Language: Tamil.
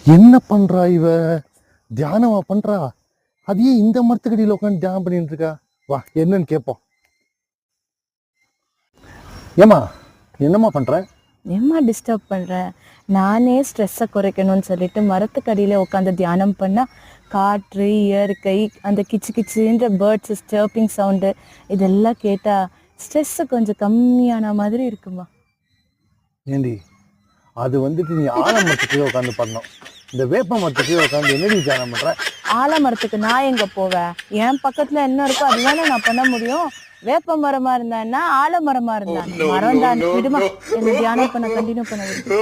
என்ன பண்றா இவ? தியானமா பண்றா? அதையே இந்த மரத்துக்கடியில் உட்காந்து தியானம் பண்ணிட்டு இருக்கா. வா என்னன்னு கேட்போம். ஏமா என்னம்மா பண்ற? ஏம்மா டிஸ்டர்ப் பண்ணுறேன்? நானே ஸ்ட்ரெஸ்ஸை குறைக்கணும்னு சொல்லிட்டு மரத்துக்கடியில் உட்காந்து தியானம் பண்ணால் காற்று, இயற்கை, அந்த கிச்சு கிச்சுன்ற பேர்ட்ஸு ஸ்டர்ப்பிங் சவுண்டு இதெல்லாம் கேட்டால் ஸ்ட்ரெஸ்ஸு கொஞ்சம் கம்மியான மாதிரி இருக்குமா. ஏண்டி அது வந்துட்டு நீ ஆலமரத்துக்கு உட்காந்து பண்ணணும். இந்த வேப்ப மரத்துக்கு உட்காந்து என்னடி தியானம் பண்ற? ஆலமரத்துக்கு நான் எங்கே போவேன்? என் பக்கத்தில் என்ன இருக்கோ அதுதானே நான் பண்ண முடியும். வேப்ப மரமாக இருந்தான்னா ஆலமரமாக இருந்தா மரம் தான். விடுமா, என்ன தியானம் பண்ண கண்டினியூ பண்ண விடு.